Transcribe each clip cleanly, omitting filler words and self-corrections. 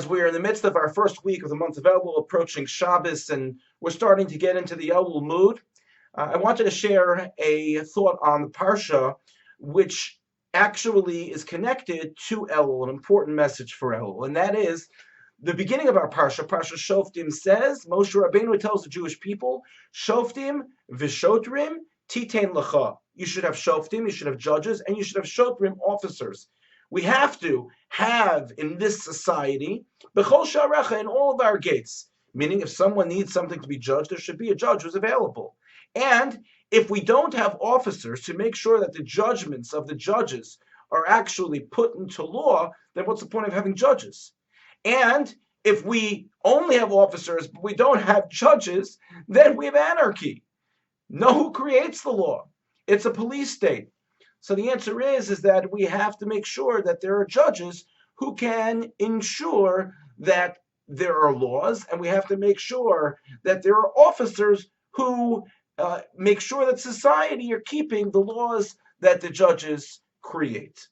as we're in the midst of our first week of the month of Elul, approaching Shabbos, and we're starting to get into the Elul mood, I wanted to share a thought on the Parsha, which actually is connected to Elul, an important message for Elul, and that is the beginning of our Parsha, Parsha Shoftim, says, Moshe Rabbeinu tells the Jewish people, Shoftim v'shotrim titein lecha. You should have Shoftim, you should have judges, and you should have Shotrim, officers. We have to have in this society, b'chol sha'arecha, in all of our gates, meaning if someone needs something to be judged, there should be a judge who's available. And if we don't have officers to make sure that the judgments of the judges are actually put into law, then what's the point of having judges? And if we only have officers, but we don't have judges, then we have anarchy. Know who creates the law? It's a police state. So the answer is that we have to make sure that there are judges who can ensure that there are laws, and we have to make sure that there are officers who make sure that society are keeping the laws that the judges create.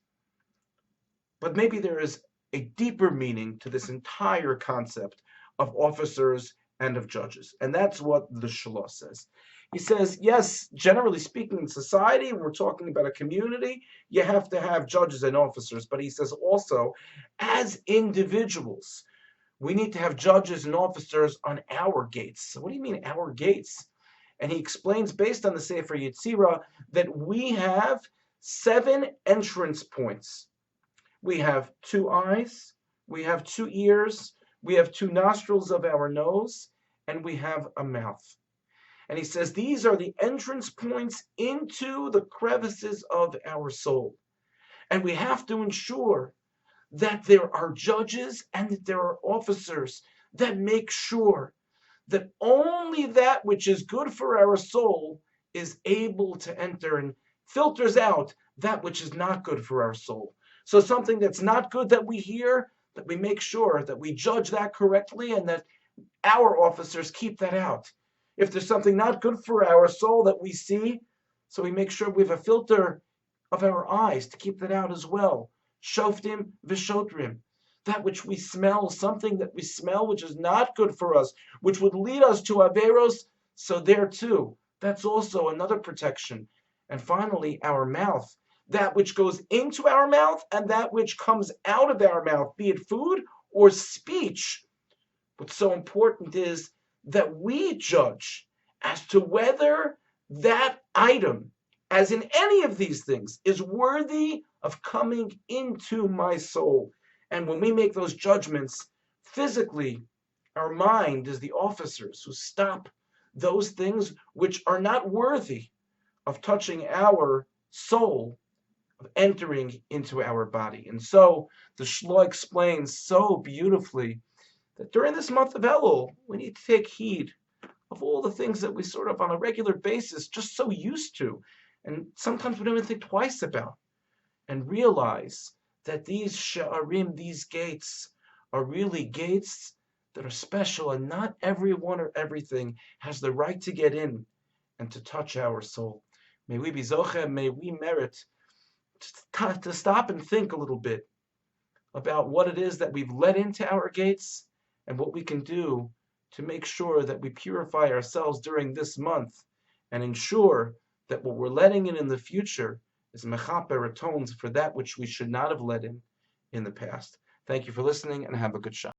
But maybe there is a deeper meaning to this entire concept of officers and of judges. And that's what the Shalah says. He says, yes, generally speaking, in society, we're talking about a community, you have to have judges and officers. But he says also, as individuals, we need to have judges and officers on our gates. So what do you mean, our gates? And he explains, based on the Sefer Yetzirah, that we have 7 entrance points. We have 2 eyes, we have 2 ears, we have 2 nostrils of our nose, and we have a mouth. And he says these are the entrance points into the crevices of our soul. And we have to ensure that there are judges and that there are officers that make sure that only that which is good for our soul is able to enter and filters out that which is not good for our soul. So something that's not good that we hear, that we make sure that we judge that correctly and that our officers keep that out. If there's something not good for our soul that we see, so we make sure we have a filter of our eyes to keep that out as well. Shoftim v'shotrim. That which we smell, something that we smell which is not good for us, which would lead us to averos, so there too, that's also another protection. And finally, our mouth. That which goes into our mouth and that which comes out of our mouth, be it food or speech. What's so important is that we judge as to whether that item, as in any of these things, is worthy of coming into my soul. And when we make those judgments, physically, our mind is the officers who stop those things which are not worthy of touching our soul, of entering into our body. And so the Shloh explains so beautifully that during this month of Elul, we need to take heed of all the things that we sort of on a regular basis just so used to, and sometimes we don't even think twice about, and realize that these sha'arim, these gates, are really gates that are special, and not everyone or everything has the right to get in and to touch our soul. May we be zoche, may we merit to stop and think a little bit about what it is that we've let into our gates and what we can do to make sure that we purify ourselves during this month and ensure that what we're letting in the future is mechaper, atones for that which we should not have let in the past. Thank you for listening and have a good Shabbat.